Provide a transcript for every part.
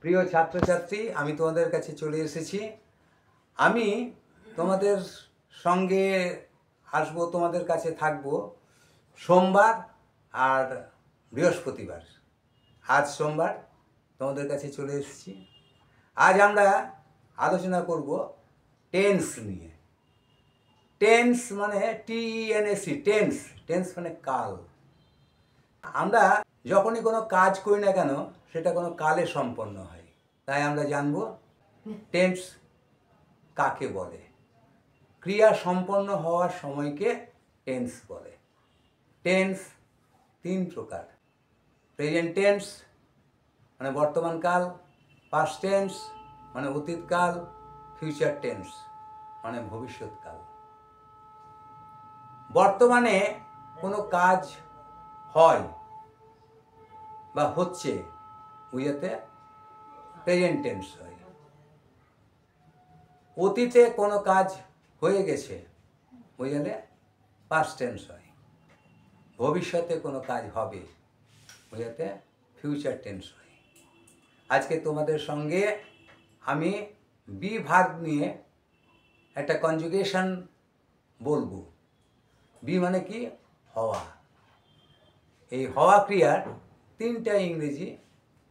প্রিয় ছাত্রছাত্রী, আমি তোমাদের কাছে চলে এসেছি। আমি তোমাদের সঙ্গে আসবো, তোমাদের কাছে থাকবো সোমবার আর বৃহস্পতিবার। আজ সোমবার তোমাদের কাছে চলে এসেছি। আজ আমরা আলোচনা করব টেন্স নিয়ে। টেন্স মানে TENSE, টেন্স। টেন্স মানে কাল। আমরা যখনই কোনো কাজ করি না কেন সেটা কোনো কালে সম্পন্ন হয়। তাই আমরা জানব টেন্স কাকে বলে। ক্রিয়া সম্পন্ন হওয়ার সময়কে টেন্স বলে। টেন্স তিন প্রকার: প্রেজেন্ট টেন্স মানে বর্তমানকাল, পাস্ট টেন্স মানে অতীতকাল, ফিউচার টেন্স মানে ভবিষ্যৎকাল। বর্তমানে কোনো কাজ হয় বা হচ্ছে বুঝাতে প্রেজেন্ট টেন্স হয়। অতীতে কোনো কাজ হয়ে গেছে বুঝালে পাস্ট টেন্স হয়। ভবিষ্যতে কোনো কাজ হবে বুঝাতে ফিউচার টেন্স হয়। আজকে তোমাদের সঙ্গে আমি বি ভার্ব নিয়ে একটা কনজুগেশন বলবো। বি মানে কি? হওয়া। এই হওয়া ক্রিয়ার তিনটা ইংরেজি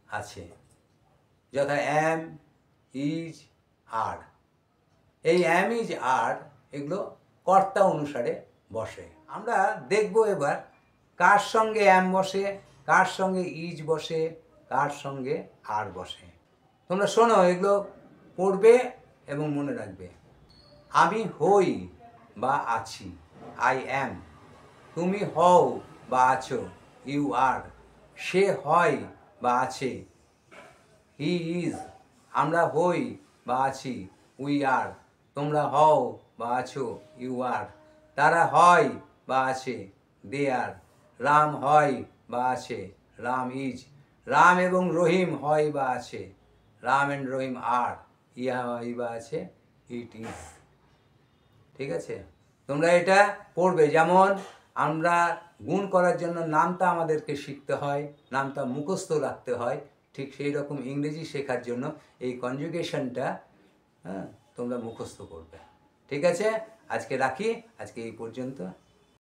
আছে, যথা অ্যাম, ইজ, আর। এই অ্যাম, ইজ, আর এগুলো কর্তা অনুসারে বসে। আমরা দেখব এবার কার সঙ্গে অ্যাম বসে, কার সঙ্গে ইজ বসে, কার সঙ্গে আর বসে। তোমরা শোনো, এগুলো পড়বে এবং মনে রাখবে। আমি হই বা আছি, আই অ্যাম। তুমি হও বা আছো, ইউ আর। সে হয় বা আছে, হি ইজ। আমরা হই বা আছি, উই আর। তোমরা হও বা আছো, ইউ আর। তারা হয় বা আছে, দে আর। রাম হয় বা আছে, রাম ইজ। রাম এবং রহিম হয় বা আছে, রাম অ্যান্ড রহিম আর। ইহা হয় বা আছে, ইট ইজ। ঠিক আছে? তোমরা এটা পড়বে। যেমন আমরা গুণ করার জন্য নামটা আমাদেরকে শিখতে হয়, নামটা মুখস্থ রাখতে হয়, ঠিক সেই রকম ইংরেজি শেখার জন্য এই কনজুগেশনটা তোমরা মুখস্থ করবে। ঠিক আছে? আজকে রাখি, আজকে এই পর্যন্ত।